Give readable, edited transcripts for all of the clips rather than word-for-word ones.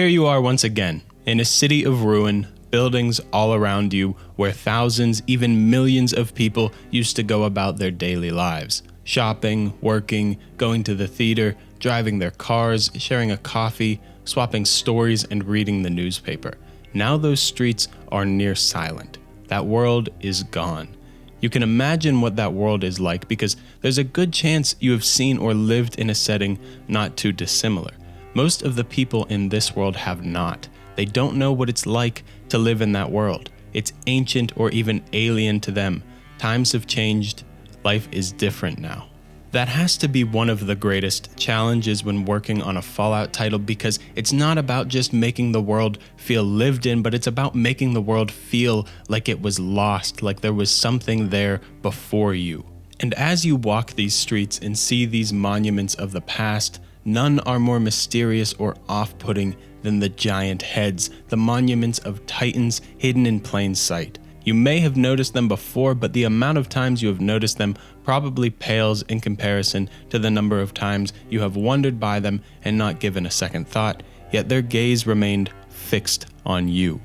Here you are once again, in a city of ruin, buildings all around you where thousands, even millions of people used to go about their daily lives. Shopping, working, going to the theater, driving their cars, sharing a coffee, swapping stories, and reading the newspaper. Now those streets are near silent. That world is gone. You can imagine what that world is like because there's a good chance you have seen or lived in a setting not too dissimilar. Most of the people in this world have not. They don't know what it's like to live in that world. It's ancient or even alien to them. Times have changed. Life is different now. That has to be one of the greatest challenges when working on a Fallout title because it's not about just making the world feel lived in, but it's about making the world feel like it was lost, like there was something there before you. And as you walk these streets and see these monuments of the past, none are more mysterious or off-putting than the giant heads, the monuments of titans hidden in plain sight. You may have noticed them before, but the amount of times you have noticed them probably pales in comparison to the number of times you have wondered by them and not given a second thought, yet their gaze remained fixed on you.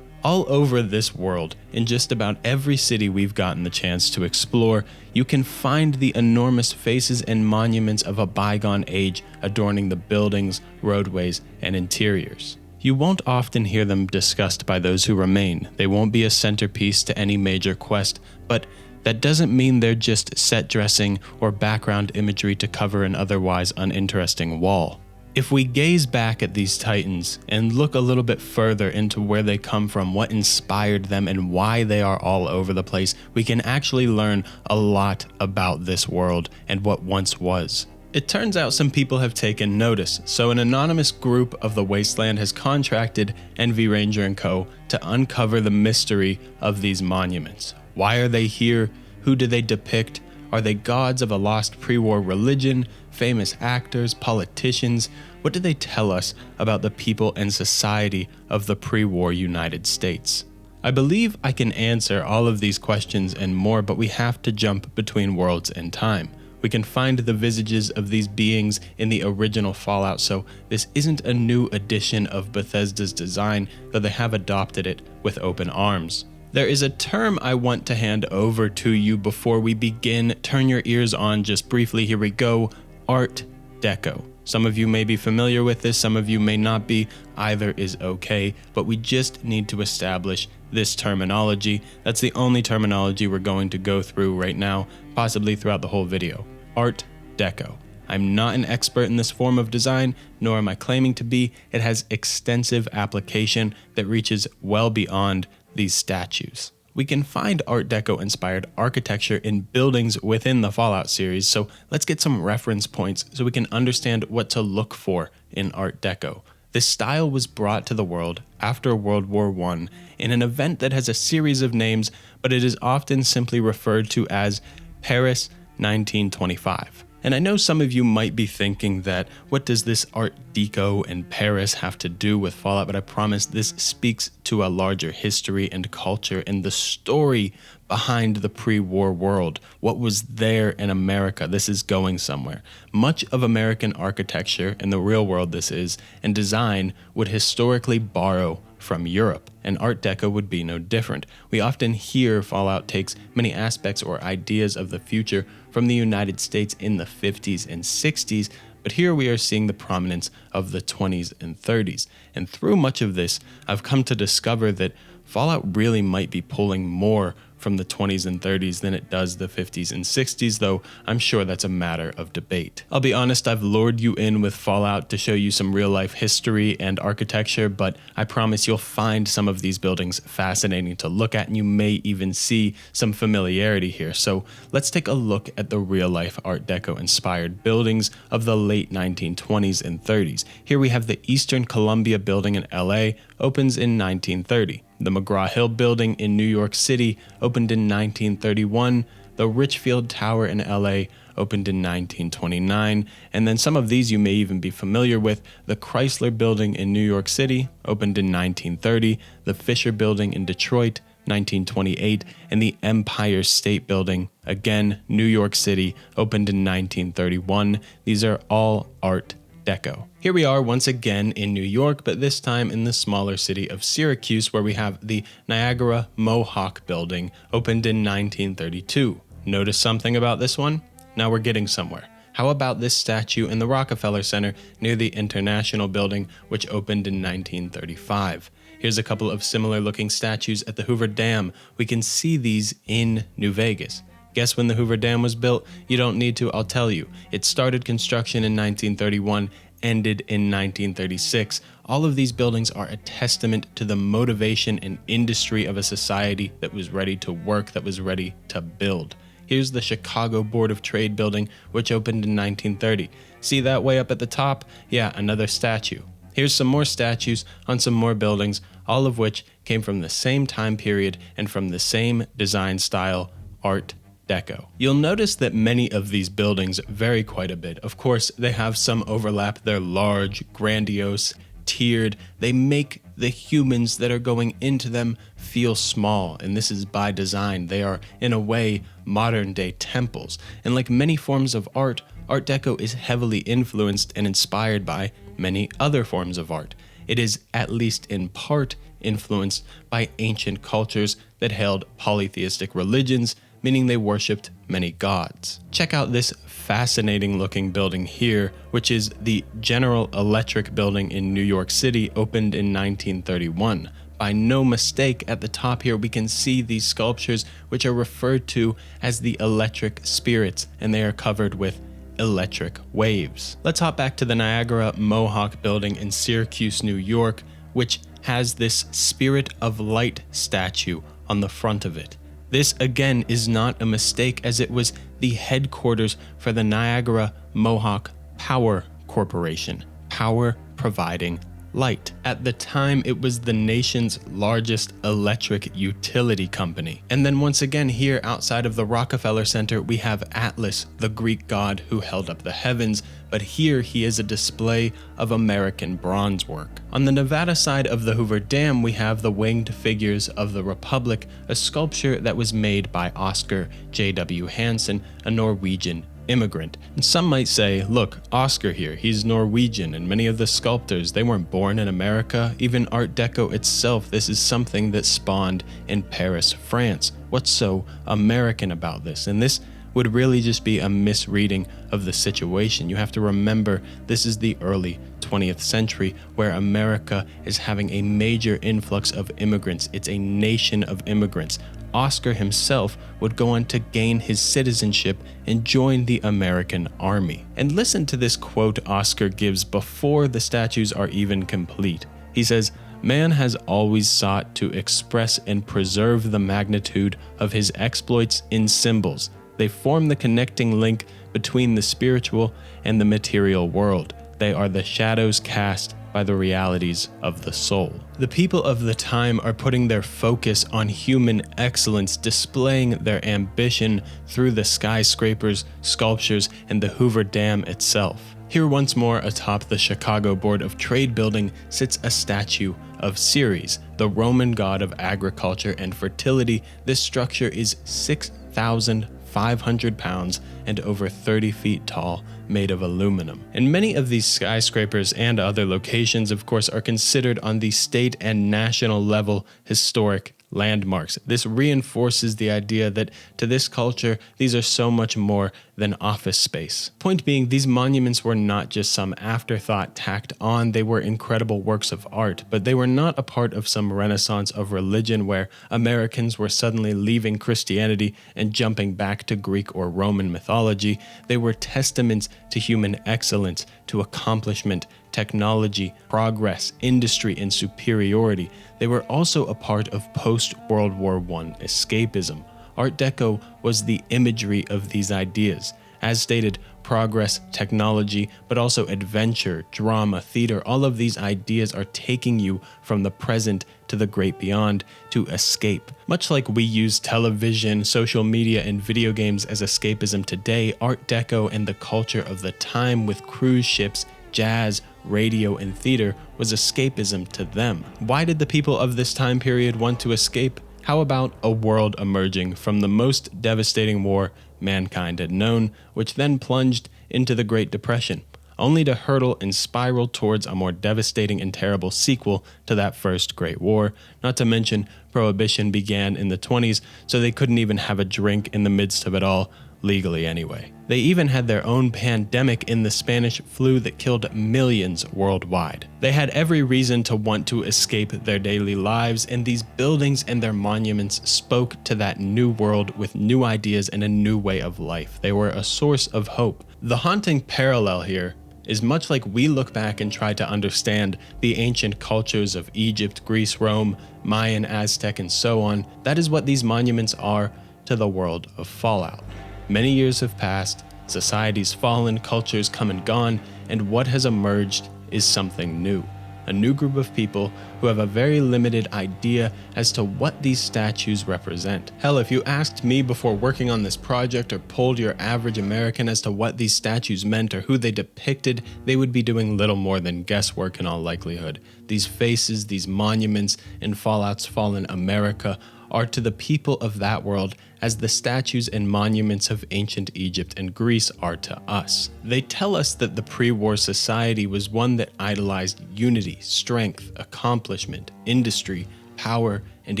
All over this world, in just about every city we've gotten the chance to explore, you can find the enormous faces and monuments of a bygone age adorning the buildings, roadways, and interiors. You won't often hear them discussed by those who remain. They won't be a centerpiece to any major quest, but that doesn't mean they're just set dressing or background imagery to cover an otherwise uninteresting wall. If we gaze back at these titans and look a little bit further into where they come from, what inspired them, and why they are all over the place, we can actually learn a lot about this world and what once was. It turns out some people have taken notice, so an anonymous group of the Wasteland has contracted NV Ranger & Co. to uncover the mystery of these monuments. Why are they here? Who do they depict? Are they gods of a lost pre-war religion, famous actors, politicians? What do they tell us about the people and society of the pre-war United States? I believe I can answer all of these questions and more, but we have to jump between worlds and time. We can find the visages of these beings in the original Fallout, so this isn't a new edition of Bethesda's design, though they have adopted it with open arms. There is a term I want to hand over to you before we begin. Turn your ears on just briefly. Here we go. Art Deco. Some of you may be familiar with this, some of you may not be. Either is okay, but we just need to establish this terminology. That's the only terminology we're going to go through right now, possibly throughout the whole video. Art Deco. I'm not an expert in this form of design, nor am I claiming to be. It has extensive application that reaches well beyond these statues. We can find Art Deco inspired architecture in buildings within the Fallout series, so let's get some reference points so we can understand what to look for in Art Deco. This style was brought to the world after World War I in an event that has a series of names, but it is often simply referred to as Paris 1925. And I know some of you might be thinking that, what does this Art Deco and Paris have to do with Fallout? But I promise this speaks to a larger history and culture and the story behind the pre-war world. What was there in America? This is going somewhere. Much of American architecture, in the real world this is, and design would historically borrow from Europe, and Art Deco would be no different. We often hear Fallout takes many aspects or ideas of the future from the United States in the 50s and 60s, but here we are seeing the prominence of the 20s and 30s. And through much of this, I've come to discover that Fallout really might be pulling more from the 20s and 30s than it does the 50s and 60s, though I'm sure that's a matter of debate. I'll be honest, I've lured you in with Fallout to show you some real-life history and architecture, but I promise you'll find some of these buildings fascinating to look at, and you may even see some familiarity here. So let's take a look at the real-life Art Deco-inspired buildings of the late 1920s and 30s. Here we have the Eastern Columbia building in LA, opens in 1930. The McGraw-Hill building in New York City opened in 1931. The Richfield Tower in LA opened in 1929. And then some of these you may even be familiar with. The Chrysler building in New York City opened in 1930. The Fisher building in Detroit, 1928. And the Empire State Building, again, New York City, opened in 1931. These are all Art Deco. Here we are once again in New York, but this time in the smaller city of Syracuse, where we have the Niagara Mohawk building, opened in 1932. Notice something about this one? Now we're getting somewhere. How about this statue in the Rockefeller Center near the International Building, which opened in 1935? Here's a couple of similar looking statues at the Hoover Dam. We can see these in New Vegas. Guess when the Hoover Dam was built? You don't need to, I'll tell you. It started construction in 1931, ended in 1936. All of these buildings are a testament to the motivation and industry of a society that was ready to work, that was ready to build. Here's the Chicago Board of Trade building, which opened in 1930. See that way up at the top? Yeah, another statue. Here's some more statues on some more buildings, all of which came from the same time period and from the same design style, Art Deco. You'll notice that many of these buildings vary quite a bit. Of course, they have some overlap. They're large, grandiose, tiered. They make the humans that are going into them feel small, and this is by design. They are, in a way, modern-day temples. And like many forms of art, Art Deco is heavily influenced and inspired by many other forms of art. It is, at least in part, influenced by ancient cultures that held polytheistic religions, meaning they worshipped many gods. Check out this fascinating looking building here, which is the General Electric building in New York City, opened in 1931. By no mistake, at the top here we can see these sculptures, which are referred to as the electric spirits, and they are covered with electric waves. Let's hop back to the Niagara Mohawk building in Syracuse, New York, which has this Spirit of Light statue on the front of it. This again is not a mistake, as it was the headquarters for the Niagara Mohawk Power Corporation, power providing light. At the time, it was the nation's largest electric utility company. And then once again here outside of the Rockefeller Center, we have Atlas, the Greek god who held up the heavens, but here he is a display of American bronze work. On the Nevada side of the Hoover Dam, we have the winged figures of the Republic, a sculpture that was made by Oscar J.W. Hansen, a Norwegian immigrant. And some might say, look, Oscar here, he's Norwegian, and many of the sculptors, they weren't born in America. Even Art Deco itself, this is something that spawned in Paris, France. What's so American about this? And this would really just be a misreading of the situation. You have to remember, this is the early 20th century, where America is having a major influx of immigrants. It's a nation of immigrants. Oscar himself would go on to gain his citizenship and join the American Army. And listen to this quote Oscar gives before the statues are even complete. He says, "Man has always sought to express and preserve the magnitude of his exploits in symbols. They form the connecting link between the spiritual and the material world. They are the shadows cast by the realities of the soul." The people of the time are putting their focus on human excellence, displaying their ambition through the skyscrapers, sculptures, and the Hoover Dam itself. Here once more atop the Chicago Board of Trade building sits a statue of Ceres, the Roman god of agriculture and fertility. This structure is 6,500 pounds and over 30 feet tall, made of aluminum. And many of these skyscrapers and other locations, of course, are considered on the state and national level historic landmarks. This reinforces the idea that to this culture, these are so much more than office space. Point being, these monuments were not just some afterthought tacked on, they were incredible works of art, but they were not a part of some renaissance of religion where Americans were suddenly leaving Christianity and jumping back to Greek or Roman mythology. They were testaments to human excellence, to accomplishment, technology, progress, industry, and superiority. They were also a part of post-World War I escapism. Art Deco was the imagery of these ideas. As stated, progress, technology, but also adventure, drama, theater, all of these ideas are taking you from the present to the great beyond to escape. Much like we use television, social media, and video games as escapism today, Art Deco and the culture of the time with cruise ships, jazz, radio, and theater was escapism to them. Why did the people of this time period want to escape? How about a world emerging from the most devastating war mankind had known, which then plunged into the Great Depression? only to hurtle and spiral towards a more devastating and terrible sequel to that first Great War. Not to mention, Prohibition began in the 20s, so they couldn't even have a drink in the midst of it all, legally anyway. They even had their own pandemic in the Spanish flu that killed millions worldwide. They had every reason to want to escape their daily lives, and these buildings and their monuments spoke to that new world with new ideas and a new way of life. They were a source of hope. The haunting parallel here is much like we look back and try to understand the ancient cultures of Egypt, Greece, Rome, Mayan, Aztec, and so on. That is what these monuments are to the world of Fallout. Many years have passed, society's fallen, cultures come and gone, and what has emerged is something new. A new group of people who have a very limited idea as to what these statues represent. Hell, if you asked me before working on this project or polled your average American as to what these statues meant or who they depicted, they would be doing little more than guesswork in all likelihood. These faces, these monuments in Fallout's fallen America are to the people of that world as the statues and monuments of ancient Egypt and Greece are to us. They tell us that the pre-war society was one that idolized unity, strength, accomplishment, industry, power, and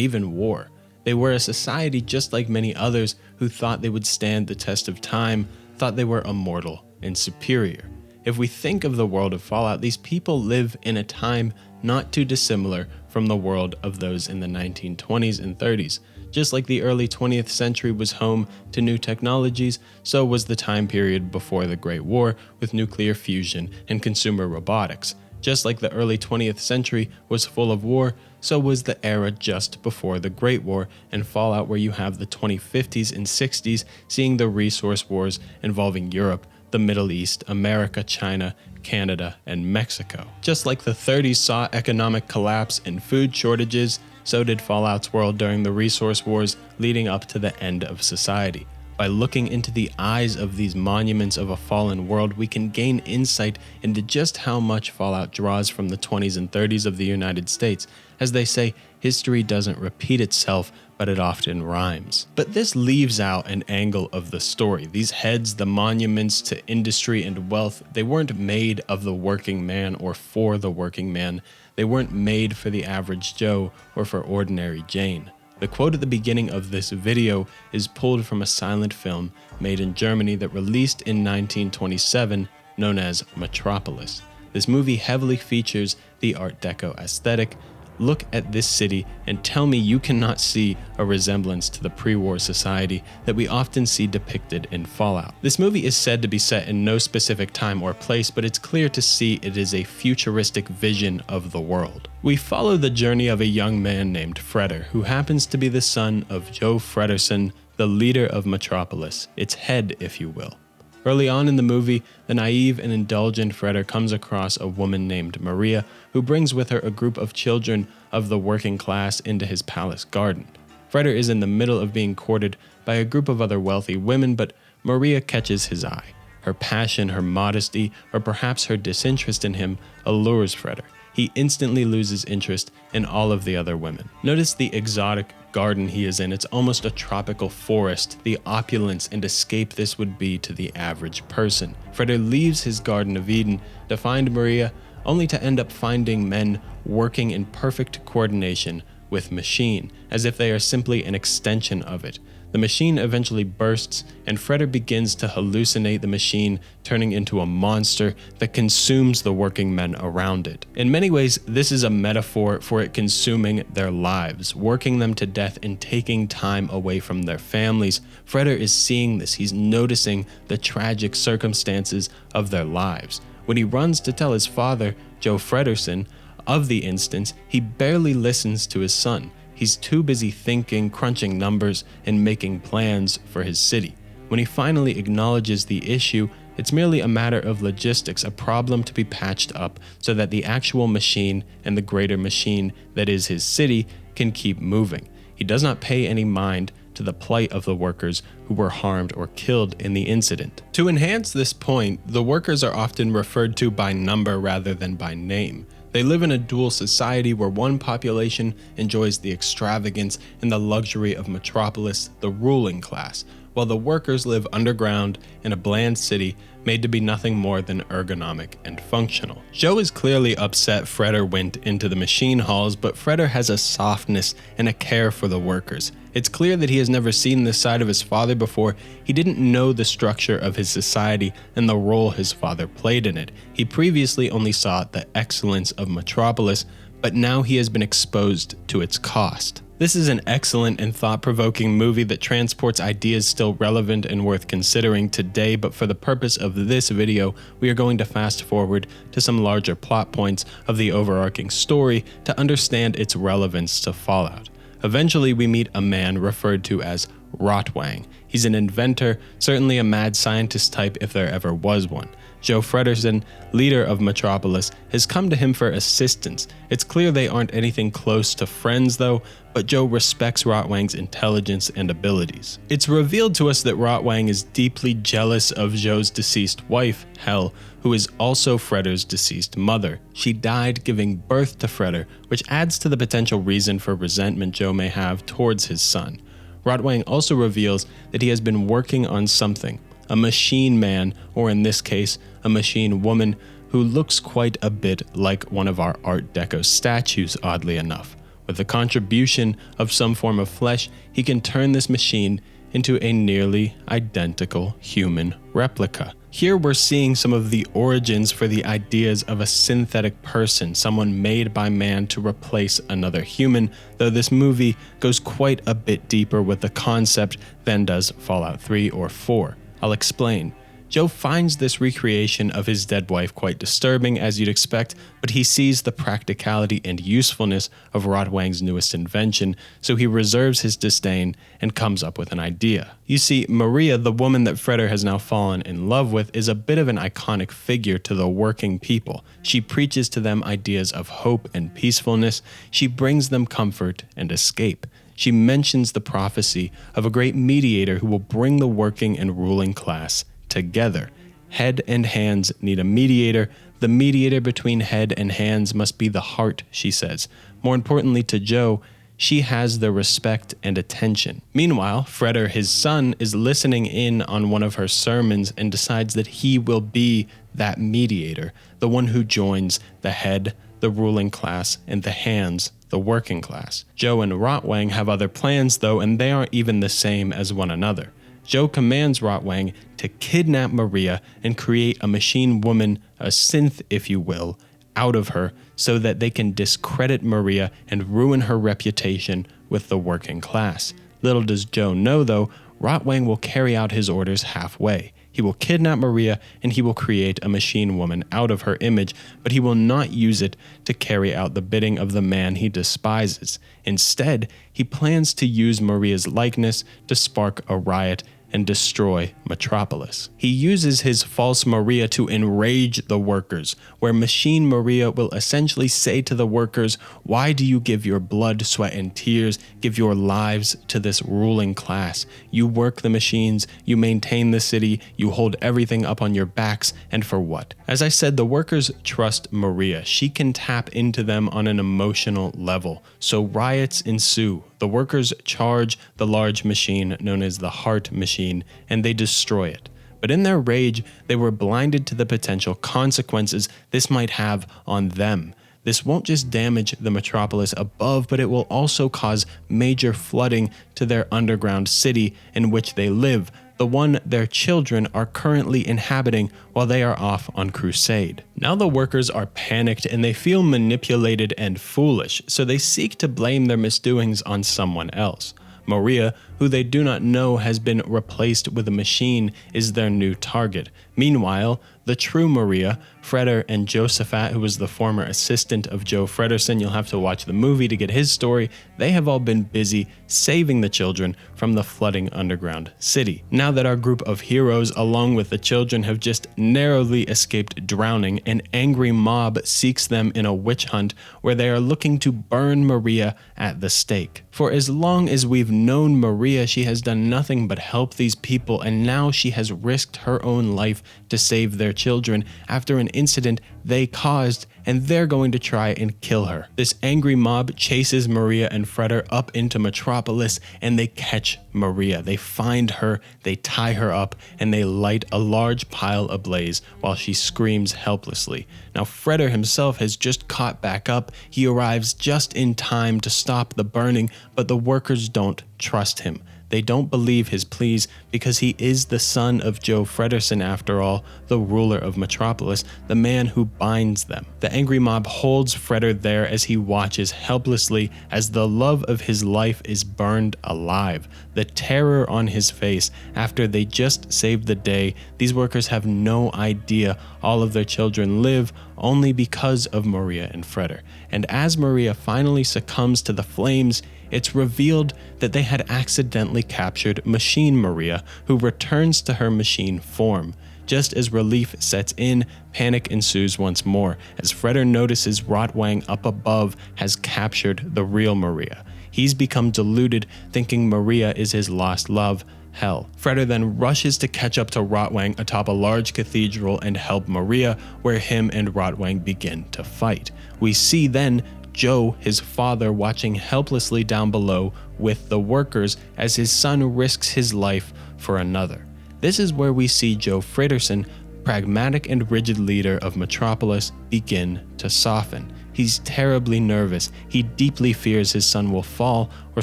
even war. They were a society just like many others who thought they would stand the test of time, thought they were immortal and superior. If we think of the world of Fallout, these people live in a time not too dissimilar from the world of those in the 1920s and 30s. Just like the early 20th century was home to new technologies, so was the time period before the Great War with nuclear fusion and consumer robotics. Just like the early 20th century was full of war, so was the era just before the Great War and Fallout, where you have the 2050s and 60s seeing the resource wars involving Europe, the Middle East, America, China, Canada, and Mexico. Just like the 30s saw economic collapse and food shortages, so did Fallout's world during the resource wars leading up to the end of society. By looking into the eyes of these monuments of a fallen world, we can gain insight into just how much Fallout draws from the 20s and 30s of the United States. As they say, history doesn't repeat itself, but it often rhymes. But this leaves out an angle of the story. These heads, the monuments to industry and wealth, they weren't made of the working man or for the working man. They weren't made for the average Joe or for ordinary Jane. The quote at the beginning of this video is pulled from a silent film made in Germany that released in 1927 known as Metropolis. This movie heavily features the Art Deco aesthetic. Look at this city and tell me you cannot see a resemblance to the pre-war society that we often see depicted in Fallout. This movie is said to be set in no specific time or place, but it's clear to see it is a futuristic vision of the world. We follow the journey of a young man named Freder, who happens to be the son of Joe Fredersen, the leader of Metropolis, its head, if you will. Early on in the movie, the naive and indulgent Freder comes across a woman named Maria, who brings with her a group of children of the working class into his palace garden. Freder is in the middle of being courted by a group of other wealthy women, but Maria catches his eye. Her passion, her modesty, or perhaps her disinterest in him allures Freder. He instantly loses interest in all of the other women. Notice the exotic garden he is in. It's almost a tropical forest, the opulence and escape this would be to the average person. Freder leaves his Garden of Eden to find Maria, only to end up finding men working in perfect coordination with machine, as if they are simply an extension of it. The machine eventually bursts, and Freder begins to hallucinate the machine, turning into a monster that consumes the working men around it. In many ways, this is a metaphor for it consuming their lives, working them to death and taking time away from their families. Freder is seeing this. He's noticing the tragic circumstances of their lives. When he runs to tell his father, Joe Fredersen, of the instance, he barely listens to his son. He's too busy thinking, crunching numbers, and making plans for his city. When he finally acknowledges the issue, it's merely a matter of logistics, a problem to be patched up so that the actual machine and the greater machine that is his city can keep moving. He does not pay any mind to the plight of the workers who were harmed or killed in the incident. To enhance this point, the workers are often referred to by number rather than by name. They live in a dual society where one population enjoys the extravagance and the luxury of Metropolis, the ruling class, while the workers live underground in a bland city made to be nothing more than ergonomic and functional. Joe is clearly upset Freder went into the machine halls, but Freder has a softness and a care for the workers. It's clear that he has never seen this side of his father before. He didn't know the structure of his society and the role his father played in it. He previously only saw the excellence of Metropolis, but now he has been exposed to its cost. This is an excellent and thought-provoking movie that transports ideas still relevant and worth considering today, but for the purpose of this video, we are going to fast forward to some larger plot points of the overarching story to understand its relevance to Fallout. Eventually, we meet a man referred to as Rotwang. He's an inventor, certainly a mad scientist type if there ever was one. Joe Fredersen, leader of Metropolis, has come to him for assistance. It's clear they aren't anything close to friends though, but Joe respects Rotwang's intelligence and abilities. It's revealed to us that Rotwang is deeply jealous of Joe's deceased wife, Hel, who is also Freder's deceased mother. She died giving birth to Freder, which adds to the potential reason for resentment Joe may have towards his son. Rotwang also reveals that he has been working on something, a machine man, or in this case, a machine woman, who looks quite a bit like one of our Art Deco statues, oddly enough. With the contribution of some form of flesh, he can turn this machine into a nearly identical human replica. Here we're seeing some of the origins for the ideas of a synthetic person, someone made by man to replace another human, though this movie goes quite a bit deeper with the concept than does Fallout 3 or 4. I'll explain. Joe finds this recreation of his dead wife quite disturbing, as you'd expect, but he sees the practicality and usefulness of Rotwang's newest invention, so he reserves his disdain and comes up with an idea. You see, Maria, the woman that Freder has now fallen in love with, is a bit of an iconic figure to the working people. She preaches to them ideas of hope and peacefulness. She brings them comfort and escape. She mentions the prophecy of a great mediator who will bring the working and ruling class together. Head and hands need a mediator. The mediator between head and hands must be the heart, she says. More importantly to Joe, she has their respect and attention. Meanwhile, Freder, his son, is listening in on one of her sermons and decides that he will be that mediator, the one who joins the head, the ruling class, and the hands, the working class. Joe and Rotwang have other plans though, and they aren't even the same as one another. Joe commands Rotwang to kidnap Maria and create a machine woman, a synth if you will, out of her so that they can discredit Maria and ruin her reputation with the working class. Little does Joe know though, Rotwang will carry out his orders halfway. He will kidnap Maria and he will create a machine woman out of her image, but he will not use it to carry out the bidding of the man he despises. Instead, he plans to use Maria's likeness to spark a riot and destroy Metropolis. He uses his false Maria to enrage the workers, where Machine Maria will essentially say to the workers, why do you give your blood, sweat, and tears, give your lives to this ruling class? You work the machines, you maintain the city, you hold everything up on your backs, and for what? As I said, the workers trust Maria. She can tap into them on an emotional level, so riots ensue. The workers charge the large machine known as the Heart Machine, and they destroy it. But in their rage, they were blinded to the potential consequences this might have on them. This won't just damage the metropolis above, but it will also cause major flooding to their underground city in which they live, the one their children are currently inhabiting while they are off on crusade. Now the workers are panicked and they feel manipulated and foolish, so they seek to blame their misdoings on someone else. Maria, who they do not know has been replaced with a machine, is their new target. Meanwhile, the true Maria, Freder, and Josephat, who was the former assistant of Joe Fredersen, you'll have to watch the movie to get his story, they have all been busy saving the children from the flooding underground city. Now that our group of heroes, along with the children, have just narrowly escaped drowning, an angry mob seeks them in a witch hunt where they are looking to burn Maria at the stake. For as long as we've known Maria, she has done nothing but help these people, and now she has risked her own life to save their their children after an incident they caused, and they're going to try and kill her. This angry mob chases Maria and Freder up into Metropolis, and they catch Maria. They find her, they tie her up, and they light a large pile ablaze while she screams helplessly. Now, Freder himself has just caught back up. He arrives just in time to stop the burning, but the workers don't trust him. They don't believe his pleas because he is the son of Joe Fredersen, after all, the ruler of Metropolis, the man who binds them. The angry mob holds Freder there as he watches helplessly as the love of his life is burned alive. The terror on his face after they just saved the day. These workers have no idea all of their children live only because of Maria and Freder. And as Maria finally succumbs to the flames, it's revealed that they had accidentally captured Machine Maria, who returns to her machine form. Just as relief sets in, panic ensues once more, as Freder notices Rotwang up above has captured the real Maria. He's become deluded, thinking Maria is his lost love. Hell. Freder then rushes to catch up to Rotwang atop a large cathedral and help Maria, where him and Rotwang begin to fight. We see then Joe, his father, watching helplessly down below with the workers as his son risks his life for another. This is where we see Joe Fredersen, pragmatic and rigid leader of Metropolis, begin to soften. He's terribly nervous. He deeply fears his son will fall or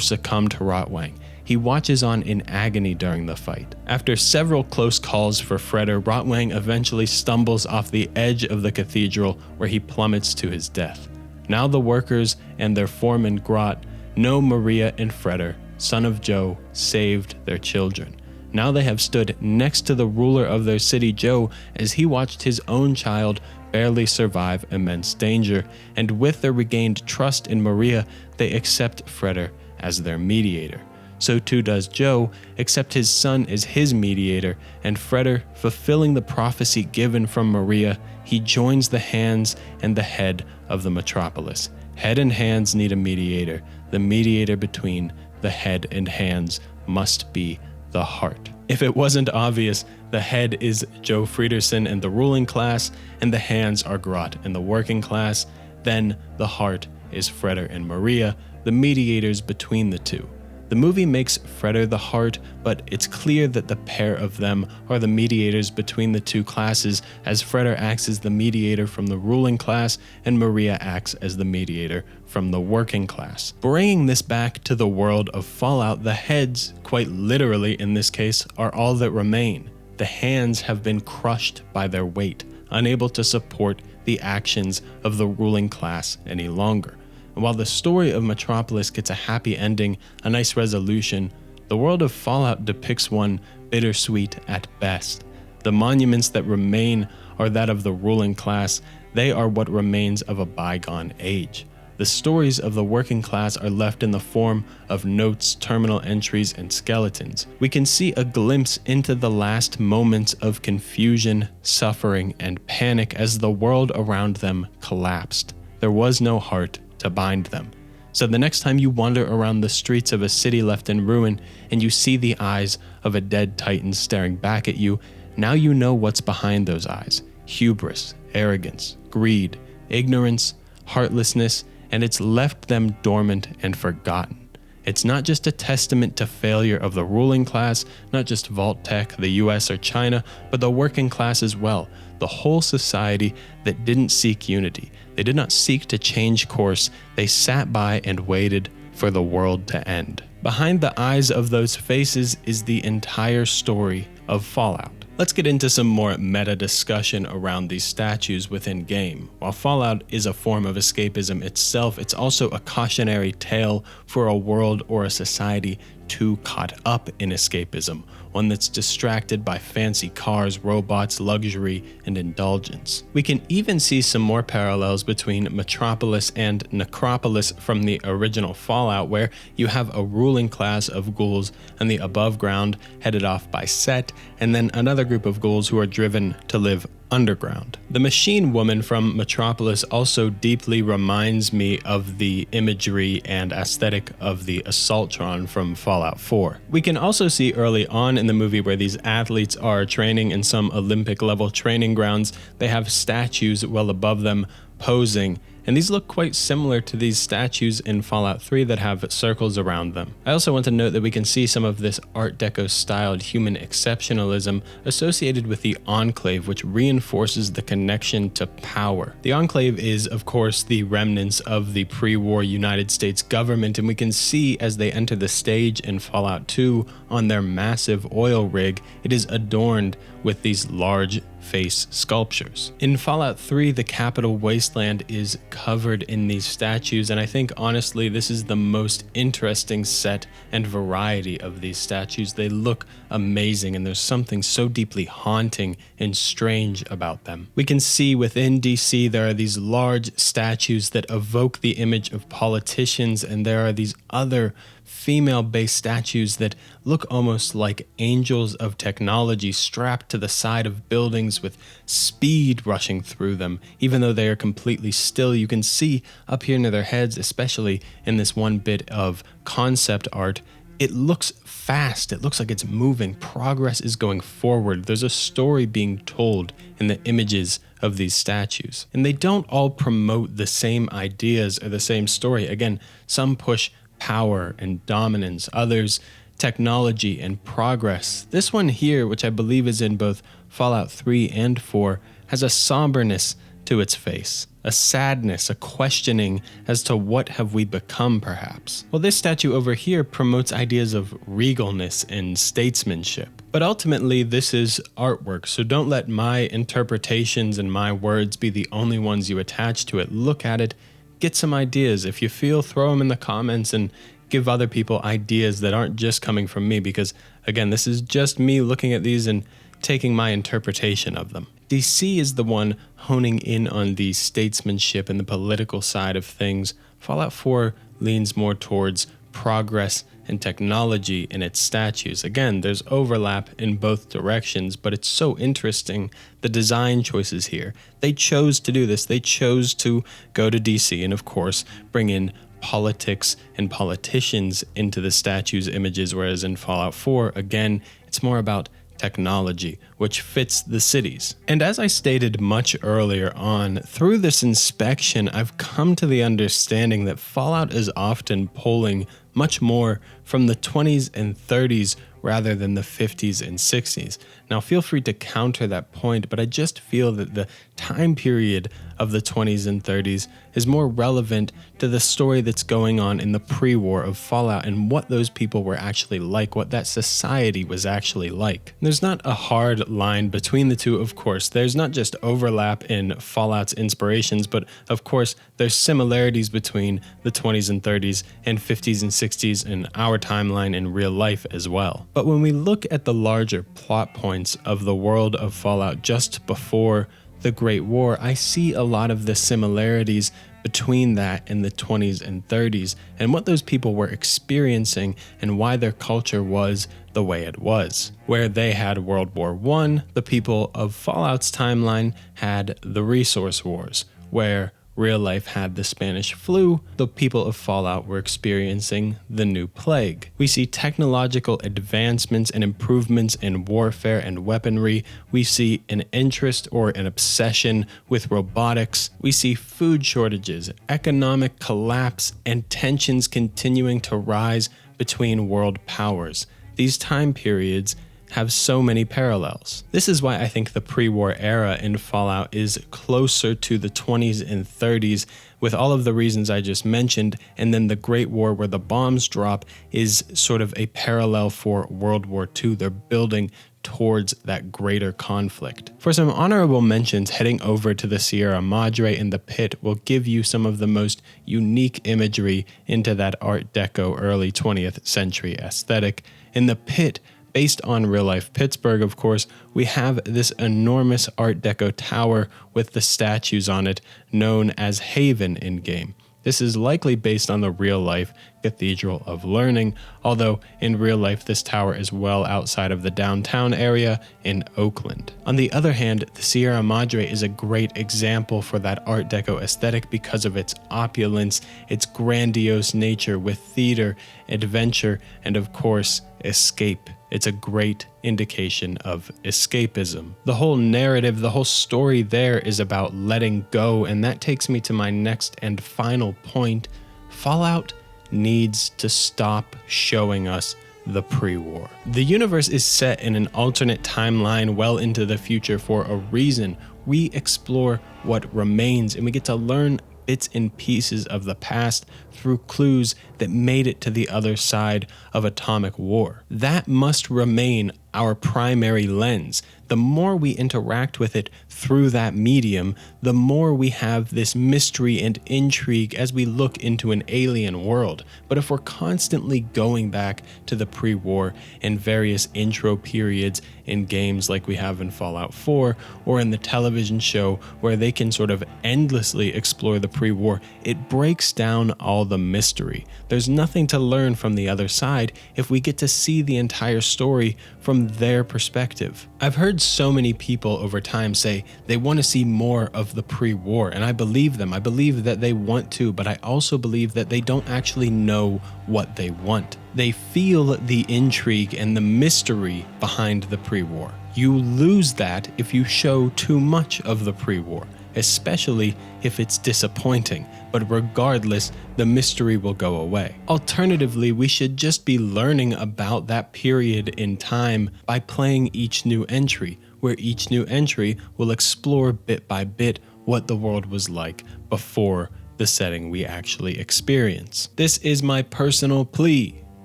succumb to Rotwang. He watches on in agony during the fight. After several close calls for Freder, Rotwang eventually stumbles off the edge of the cathedral where he plummets to his death. Now the workers and their foreman Grot know Maria and Freder, son of Joe, saved their children. Now they have stood next to the ruler of their city, Joe, as he watched his own child barely survive immense danger, and with their regained trust in Maria, they accept Freder as their mediator. So too does Joe accept his son as his mediator, and Freder, fulfilling the prophecy given from Maria, he joins the hands and the head of the Metropolis. Head and hands need a mediator. The mediator between the head and hands must be the heart. If it wasn't obvious, the head is Joe Fredersen and the ruling class, and the hands are Grot and the working class. Then the heart is Freder and Maria, the mediators between the two. The movie makes Freder the heart, but it's clear that the pair of them are the mediators between the two classes, as Freder acts as the mediator from the ruling class and Maria acts as the mediator from the working class. Bringing this back to the world of Fallout, the heads, quite literally in this case, are all that remain. The hands have been crushed by their weight, unable to support the actions of the ruling class any longer. And while the story of Metropolis gets a happy ending, a nice resolution, the world of Fallout depicts one bittersweet at best. The monuments that remain are that of the ruling class. They are what remains of a bygone age. The stories of the working class are left in the form of notes, terminal entries, and skeletons. We can see a glimpse into the last moments of confusion, suffering, and panic as the world around them collapsed. There was no heart to bind them. So the next time you wander around the streets of a city left in ruin and you see the eyes of a dead titan staring back at you, now you know what's behind those eyes. Hubris, arrogance, greed, ignorance, heartlessness, and it's left them dormant and forgotten. It's not just a testament to failure of the ruling class, not just Vault-Tec, the US or China, but the working class as well. The whole society that didn't seek unity. They did not seek to change course. They sat by and waited for the world to end. Behind the eyes of those faces is the entire story of Fallout. Let's get into some more meta discussion around these statues within game. While Fallout is a form of escapism itself, it's also a cautionary tale for a world or a society too caught up in escapism, one that's distracted by fancy cars, robots, luxury, and indulgence. We can even see some more parallels between Metropolis and Necropolis from the original Fallout, where you have a ruling class of ghouls and the above ground headed off by Set, and then another group of ghouls who are driven to live underground. The machine woman from Metropolis also deeply reminds me of the imagery and aesthetic of the Assaultron from Fallout 4. We can also see early on in the movie where these athletes are training in some Olympic level training grounds, they have statues well above them posing, and these look quite similar to these statues in Fallout 3 that have circles around them. I also want to note that we can see some of this Art Deco styled human exceptionalism associated with the Enclave, which reinforces the connection to power. The Enclave is, of course, the remnants of the pre-war United States government, and we can see as they enter the stage in Fallout 2 on their massive oil rig, it is adorned with these large face sculptures. In Fallout 3, the capital wasteland is covered in these statues, and I think honestly this is the most interesting set and variety of these statues. They look amazing, and there's something so deeply haunting and strange about them. We can see within DC there are these large statues that evoke the image of politicians, and there are these other female-based statues that look almost like angels of technology strapped to the side of buildings with speed rushing through them. Even though they are completely still, you can see up here near their heads, especially in this one bit of concept art, it looks fast. It looks like it's moving. Progress is going forward. There's a story being told in the images of these statues. And they don't all promote the same ideas or the same story. Again, some push power and dominance, others technology and progress. This one here, which I believe is in both Fallout 3 and 4, has a somberness to its face, a sadness, a questioning as to what have we become perhaps. Well, this statue over here promotes ideas of regalness and statesmanship. But ultimately, this is artwork, so don't let my interpretations and my words be the only ones you attach to it. Look at it, get some ideas. If you feel, throw them in the comments and give other people ideas that aren't just coming from me, because again, this is just me looking at these and taking my interpretation of them. DC is the one honing in on the statesmanship and the political side of things. Fallout 4 leans more towards progress and technology in its statues. Again, there's overlap in both directions, but it's so interesting, the design choices here. They chose to do this. They chose to go to DC and, of course, bring in politics and politicians into the statues' images, whereas in Fallout 4, again, it's more about technology, which fits the cities. And as I stated much earlier on, through this inspection, I've come to the understanding that Fallout is often pulling much more from the 20s and 30s rather than the 50s and 60s. Now, feel free to counter that point, but I just feel that the time period of the 20s and 30s is more relevant to the story that's going on in the pre-war of Fallout and what those people were actually like, what that society was actually like. There's not a hard line between the two, of course. There's not just overlap in Fallout's inspirations, but of course, there's similarities between the 20s and 30s and 50s and 60s in our timeline in real life as well. But when we look at the larger plot points of the world of Fallout just before the Great War, I see a lot of the similarities between that and the 20s and 30s and what those people were experiencing and why their culture was the way it was. Where they had World War I, the people of Fallout's timeline had the Resource Wars. Where real life had the Spanish flu, the people of Fallout were experiencing the new plague. We see technological advancements and improvements in warfare and weaponry. We see an interest or an obsession with robotics. We see food shortages, economic collapse, and tensions continuing to rise between world powers. These time periods have so many parallels. This is why I think the pre-war era in Fallout is closer to the 20s and 30s with all of the reasons I just mentioned, and then the Great War where the bombs drop is sort of a parallel for World War II. They're building towards that greater conflict. For some honorable mentions, heading over to the Sierra Madre in the pit will give you some of the most unique imagery into that Art Deco early 20th century aesthetic. In the pit, based on real-life Pittsburgh, of course, we have this enormous Art Deco tower with the statues on it, known as Haven in-game. This is likely based on the real-life Cathedral of Learning, although in real life this tower is well outside of the downtown area in Oakland. On the other hand, the Sierra Madre is a great example for that Art Deco aesthetic because of its opulence, its grandiose nature with theater, adventure, and of course, escape. It's a great indication of escapism. The whole narrative, the whole story there is about letting go, and that takes me to my next and final point. Fallout needs to stop showing us the pre-war. The universe is set in an alternate timeline well into the future for a reason. We explore what remains, and we get to learn bits and pieces of the past through clues that made it to the other side of atomic war. That must remain our primary lens. The more we interact with it through that medium, the more we have this mystery and intrigue as we look into an alien world. But if we're constantly going back to the pre-war in various intro periods in games like we have in Fallout 4 or in the television show where they can sort of endlessly explore the pre-war, it breaks down all the mystery. There's nothing to learn from the other side if we get to see the entire story from their perspective. I've heard so many people over time say they want to see more of the pre-war, and I believe them. I believe that they want to, but I also believe that they don't actually know what they want. They feel the intrigue and the mystery behind the pre-war. You lose that if you show too much of the pre-war, especially if it's disappointing, but regardless, the mystery will go away. Alternatively, we should just be learning about that period in time by playing each new entry, where each new entry will explore bit by bit what the world was like before the setting we actually experience. This is my personal plea.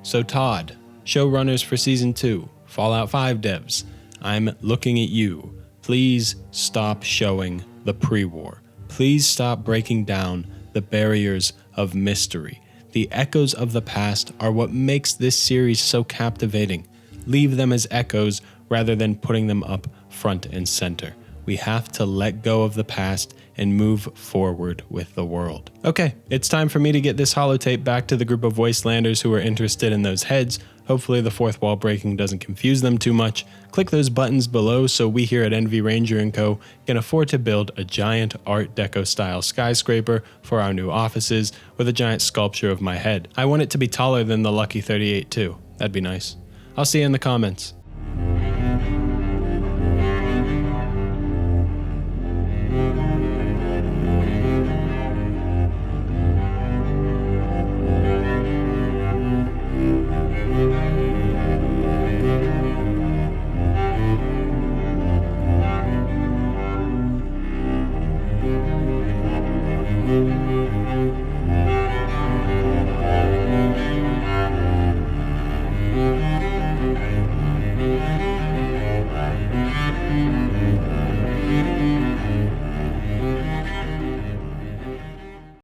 So Todd, showrunners for Season 2, Fallout 5 devs, I'm looking at you. Please stop showing the pre-war. Please stop breaking down the barriers of mystery. The echoes of the past are what makes this series so captivating. Leave them as echoes rather than putting them up front and center. We have to let go of the past and move forward with the world. Okay, it's time for me to get this holotape back to the group of Wastelanders who are interested in those heads. Hopefully the fourth wall breaking doesn't confuse them too much. Click those buttons below so we here at NV Ranger & Co. can afford to build a giant Art Deco style skyscraper for our new offices with a giant sculpture of my head. I want it to be taller than the Lucky 38 too. That'd be nice. I'll see you in the comments.